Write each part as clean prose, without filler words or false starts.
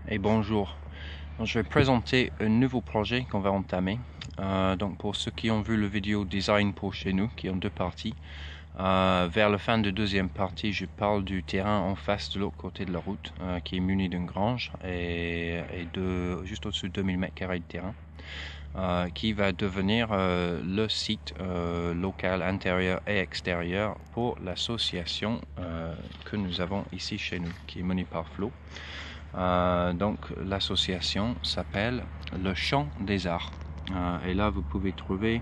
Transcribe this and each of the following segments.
Et bonjour. Donc, je vais présenter un nouveau projet qu'on va entamer. Donc pour ceux qui ont vu le vidéo design pour chez nous, qui est en deux parties, vers la fin de deuxième partie, je parle du terrain en face de l'autre côté de la route, qui est muni d'une grange et de juste au-dessus de 2000 m² de terrain, qui va devenir le site local intérieur et extérieur pour l'association que nous avons ici chez nous, qui est menée par Flo. Donc l'association s'appelle Le Champ des Arts. Et là vous pouvez trouver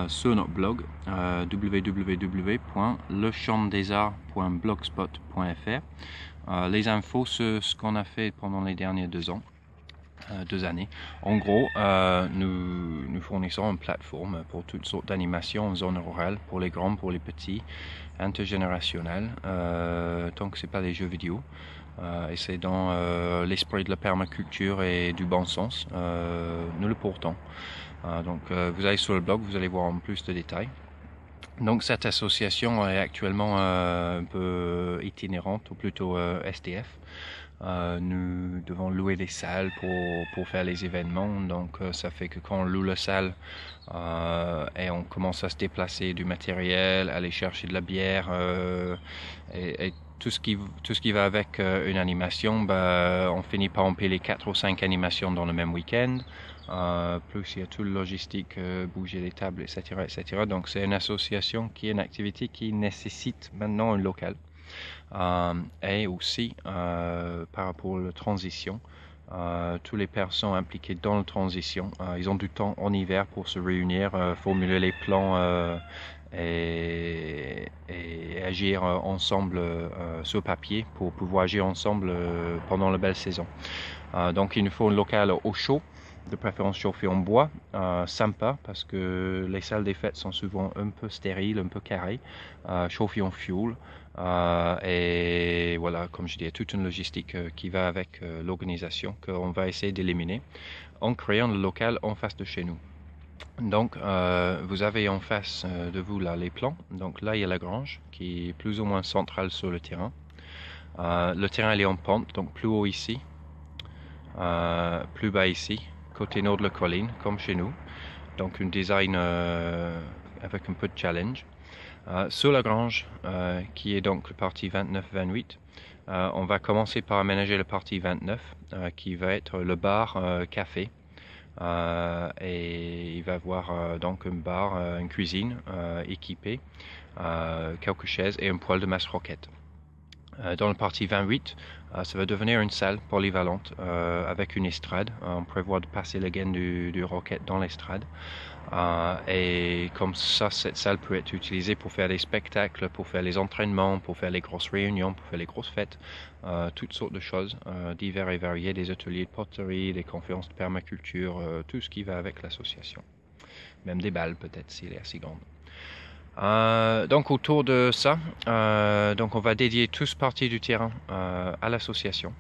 sur notre blog www.lechampdesarts.blogspot.fr les infos sur ce qu'on a fait pendant les dernières 2 années. En gros, nous fournissons une plateforme pour toutes sortes d'animations en zone rurale, pour les grands, pour les petits, intergénérationnel, tant que c'est pas des jeux vidéo. Et c'est dans l'esprit de la permaculture et du bon sens, nous le portons. Donc vous allez sur le blog, vous allez voir en plus de détails. Donc cette association est actuellement un peu itinérante, ou plutôt SDF. Nous devons louer des salles pour faire les événements, donc ça fait que quand on loue la salle et on commence à se déplacer du matériel, aller chercher de la bière et tout ce qui va avec une animation, on finit par en payer 4 ou 5 animations dans le même week-end. Plus il y a tout le logistique, bouger les tables, etc., etc. Donc c'est une association qui est une activité qui nécessite maintenant un local. Et aussi par rapport à la transition, tous les personnes impliquées dans la transition, ils ont du temps en hiver pour se réunir, formuler les plans et agir ensemble sur papier pour pouvoir agir ensemble pendant la belle saison. Donc il nous faut un local au chaud, de préférence chauffé en bois, sympa parce que les salles des fêtes sont souvent un peu stériles, un peu carrées, chauffé en fuel. Et voilà, comme je dis, il y a toute une logistique qui va avec l'organisation qu'on va essayer d'éliminer en créant le local en face de chez nous. Donc vous avez en face de vous là les plans. Donc là il y a la grange qui est plus ou moins centrale sur le terrain. Le terrain il est en pente, donc plus haut ici, plus bas ici, côté nord de la colline, comme chez nous. Donc un design avec un peu de challenge. Sur la grange, qui est donc le partie 29-28, on va commencer par aménager le partie 29, qui va être le bar café. Et il va avoir donc un bar, une cuisine équipée, quelques chaises et un poêle de masse roquette. Dans le partie 28, ça va devenir une salle polyvalente avec une estrade. On prévoit de passer la gaine du roquette dans l'estrade. Et comme ça, cette salle peut être utilisée pour faire des spectacles, pour faire les entraînements, pour faire les grosses réunions, pour faire les grosses fêtes, toutes sortes de choses, divers et variés, des ateliers de poterie, des conférences de permaculture, tout ce qui va avec l'association. Même des balles peut-être s'il est assez grand. Donc autour de ça, donc on va dédier toute partie du terrain à l'association.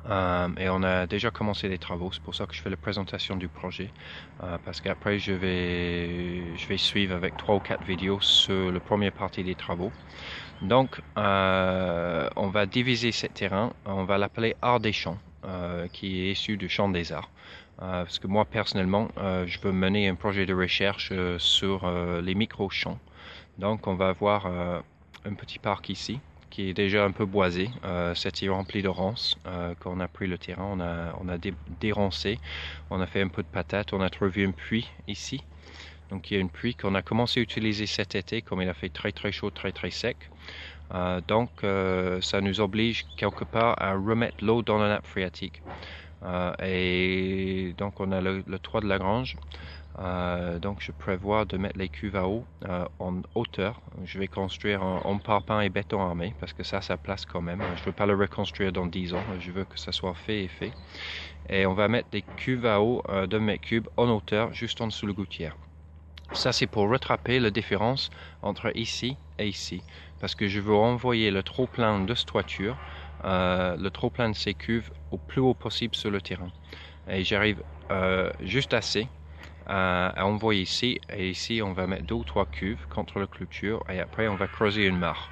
Et on a déjà commencé les travaux, c'est pour ça que je fais la présentation du projet, parce qu'après je vais suivre avec 3 ou 4 vidéos sur la première partie des travaux. Donc on va diviser ce terrain, on va l'appeler Art des Champs, qui est issu du Champ des Arts. Parce que moi personnellement je veux mener un projet de recherche sur les micro-champs. Donc on va avoir un petit parc ici qui est déjà un peu boisé, c'est rempli de ronces. Quand on a pris le terrain, on a déroncé, on a fait un peu de patates, on a trouvé un puits ici. Donc il y a une puits qu'on a commencé à utiliser cet été, comme il a fait très très chaud, très très sec. Donc ça nous oblige quelque part à remettre l'eau dans la nappe phréatique. Et donc on a le toit de la grange. Donc je prévois de mettre les cuves à eau en hauteur. Je vais construire en parpaing et béton armé parce que ça place quand même. Je ne veux pas le reconstruire dans 10 ans. Je veux que ça soit fait et fait. Et on va mettre des cuves à eau de 2 mètres cubes en hauteur, juste en dessous le gouttière. Ça c'est pour rattraper la différence entre ici et ici. Parce que je veux envoyer le trop-plein de cette toiture, le trop-plein de ces cuves au plus haut possible sur le terrain. Et j'arrive juste assez à envoyer ici, et ici on va mettre 2 ou 3 cuves contre la clôture et après on va creuser une mare.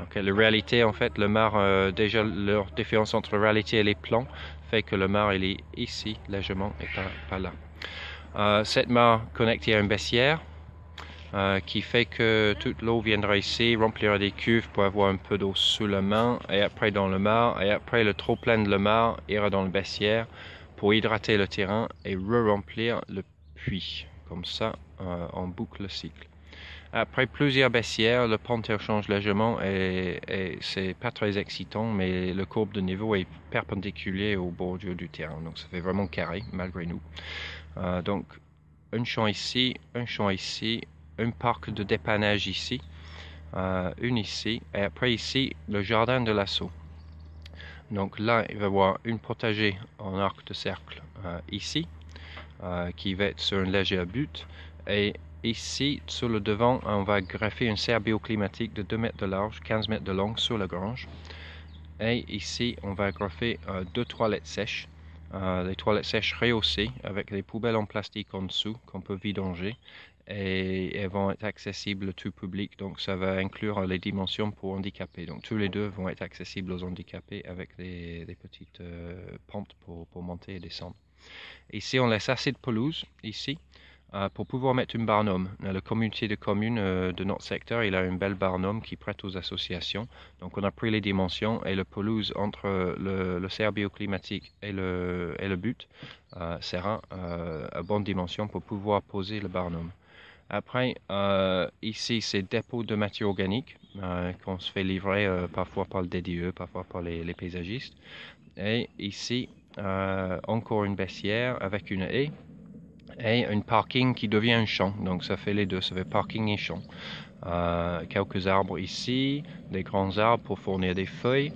Okay, la réalité, en fait, le mar, déjà leur différence entre la réalité et les plans fait que le mar il est ici légèrement et pas là. Cette mare connectée à une baissière qui fait que toute l'eau viendra ici, remplira des cuves pour avoir un peu d'eau sous la main et après dans le mar, et après le trop plein de le mar ira dans le baissière pour hydrater le terrain et re-remplir le puits. Comme ça, on boucle le cycle. Après plusieurs baissières, le ponteur change légèrement et c'est pas très excitant, mais le courbe de niveau est perpendiculaire au bordure du terrain, donc ça fait vraiment carré malgré nous. Donc un champ ici, un parc de dépannage ici, une ici, et après ici le jardin de l'assaut. Donc là il va y avoir une potager en arc de cercle ici, qui va être sur un léger butte, et ici, sur le devant, on va greffer une serre bioclimatique de 2 mètres de large, 15 mètres de long sur la grange. Et ici, on va greffer 2 toilettes sèches. Les toilettes sèches rehaussées avec des poubelles en plastique en dessous qu'on peut vidanger. Et elles vont être accessibles au tout public. Donc ça va inclure les dimensions pour handicapés. Donc tous les deux vont être accessibles aux handicapés avec des petites pentes pour monter et descendre. Ici, on laisse assez de pelouse, ici, pour pouvoir mettre une barnum. La communauté de communes de notre secteur, il a une belle barnum qui prête aux associations. Donc on a pris les dimensions et le pelouse entre le serre bioclimatique et le but sera à bonne dimension pour pouvoir poser le barnum. Après, ici, c'est dépôt de matière organique qu'on se fait livrer parfois par le DDE, parfois par les paysagistes. Et ici, encore une baissière avec une haie et un parking qui devient un champ. Donc ça fait les deux, ça fait parking et champ. Quelques arbres ici, des grands arbres pour fournir des feuilles.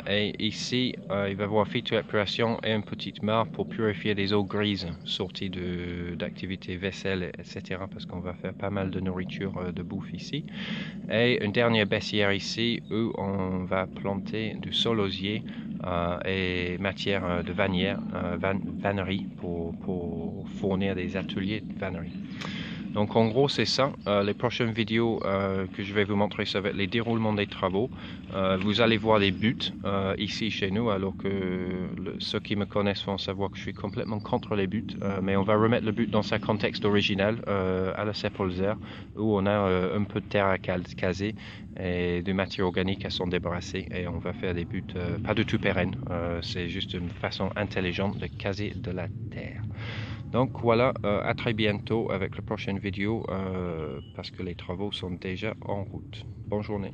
Et ici, il va y avoir filtration et une petite mare pour purifier des eaux grises sorties d'activités vaisselle, etc. Parce qu'on va faire pas mal de nourriture de bouffe ici. Et une dernière baissière ici où on va planter du solosier et matière de vannerie pour fournir des ateliers de vannerie. Donc en gros c'est ça. Les prochaines vidéos que je vais vous montrer, ça va être les déroulements des travaux. Vous allez voir les buts ici chez nous, alors que ceux qui me connaissent vont savoir que je suis complètement contre les buts. Mais on va remettre le but dans sa contexte original à la Sepolzer, où on a un peu de terre à caser et de matière organique à s'en débarrasser. Et on va faire des buts pas du tout pérennes. C'est juste une façon intelligente de caser de la terre. Donc voilà, à très bientôt avec la prochaine vidéo parce que les travaux sont déjà en route. Bonne journée.